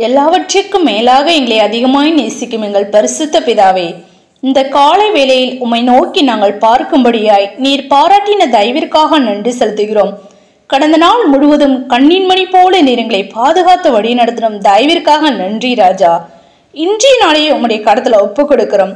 எல்லாவற்றிற்கும் மேலாக எங்களை அதிகமாய் நேசிக்கும் எங்கள் பரிசுத்த பிதாவே, இந்த காலை வேளையில் உம்மை நோக்கி நாங்கள் பார்க்கும்படியாய் நீர் பாராட்டின தயவிற்காக நன்றி செலுத்துகிறோம். கடந்த நாள் முழுவதும் கண்ணின் மணி போல நீர் எங்களை பாதுகாத்து வழி நடத்தினோம். தயவிற்காக நன்றி ராஜா. இன்றைய நாளையே உம்முடைய கடத்துல ஒப்பு கொடுக்கிறோம்.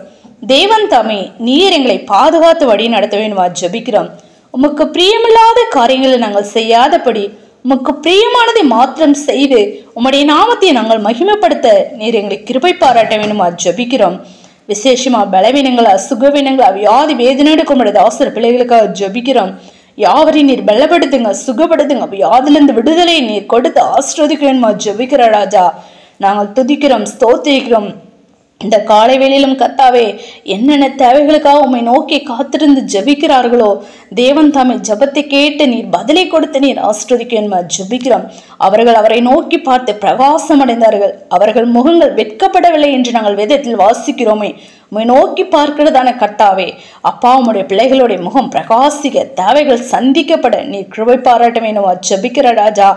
தேவன் தாமே நீர் எங்களை பாதுகாத்து வழி நடத்த வேண்டுமா ஜெபிக்கிறோம். உமக்கு பிரியமில்லாத காரியங்களை நாங்கள் செய்யாதபடி உமக்கு பிரியமானதை மாத்திரம் செய்து உம்முடைய நாமத்தை நாங்கள் மகிமைப்படுத்த நீர் எங்களை கிருபை பாராட்ட வேண்டுமா ஜெபிக்கிறோம். விசேஷமா பலவீனங்கள், அசுகவீனங்கள், வியாதி வேதனைக்கு உம்முடைய தாசர் பிள்ளைகளுக்காக ஜெபிக்கிறோம். யாவரையும் நீர் பலப்படுத்துங்க, சுகப்படுத்துங்க, வியாதிலிருந்து விடுதலை நீர் கொடுத்து ஆசீர்வதிக்க வேண்டுமா ஜெபிக்கிற ராஜா. நாங்கள் துதிக்கிறோம், ஸ்தோத்திரிக்கிறோம். இந்த காலை வேளையிலும் கர்த்தாவே, என்னென்ன தேவைகளுக்காக உம்மை நோக்கி காத்திருந்து ஜெபிக்கிறார்களோ தேவன் தாமே ஜெபத்தை கேட்டு நீர் பதிலை கொடுத்து நீர் ஆசீர்வதிக்க ஜெபிக்கிறோம். அவர்கள் அவரை நோக்கி பார்த்து பிரகாசம் அடைந்தார்கள், அவர்கள் முகங்கள் வெட்கப்படவில்லை என்று நாங்கள் வேதத்தில் வாசிக்கிறோமே. உம்மை நோக்கி பார்க்கிறதான கர்த்தாவே, அப்பா உம்முடைய பிள்ளைகளுடைய முகம் பிரகாசிக்க, தேவைகள் சந்திக்கப்பட நீர் கிருபை பாராட்ட வேண்டுமா ஜெபிக்கிற ராஜா.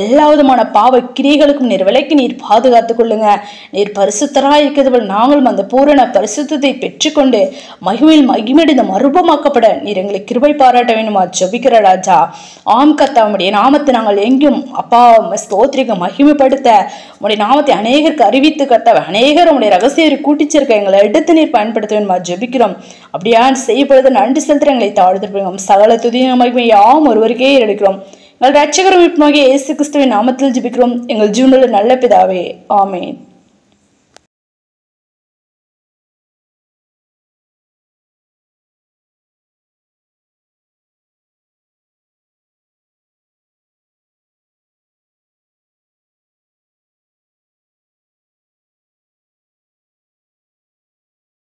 எல்லா விதமான பாவ கிரியைகளுக்கும் நீர் விலக்கி நீர் பாதுகாத்துக் கொள்ளுங்க. நீர் பரிசுத்தராய் இருக்கிறது நாங்களும் அந்த பூரண பரிசுத்தத்தை பெற்றுக்கொண்டு மகிமையில் மகிமையடைந்த மறுபமாக்கப்பட நீர் எங்களை கிருபை பாராட்ட வேண்டுமா ஜெபிக்கிற ராஜா. ஆம் கர்த்தா, உம்முடைய நாமத்தை நாங்கள் எங்கும் அப்பா ஸ்தோத்திரிக்க மகிமைப்படுத்த உம்முடைய நாமத்தை அநேகருக்கு அறிவித்து கர்த்தாவே, அநேகர் உம்முடைய ரகசியரை கூட்டிச்சிருக்க எங்களை எடுத்து நீர் பயன்படுத்த வேண்டுமா ஜெபிக்கிறோம். அப்படியா செய்யப்படுவது நன்றி செலுத்துற எங்களை தாழ்த்துகிறோம். சகல துதியும் மகிமை யாவும் ஒருவருக்கே எடுக்கிறோம். எங்கள் இரட்சகரும் மீட்புமாகிய இயேசு கிறிஸ்துவின் நாமத்தில் ஜெபிக்கிறோம் எங்கள் ஜீவனுள்ள நல்ல பிதாவே, ஆமென்.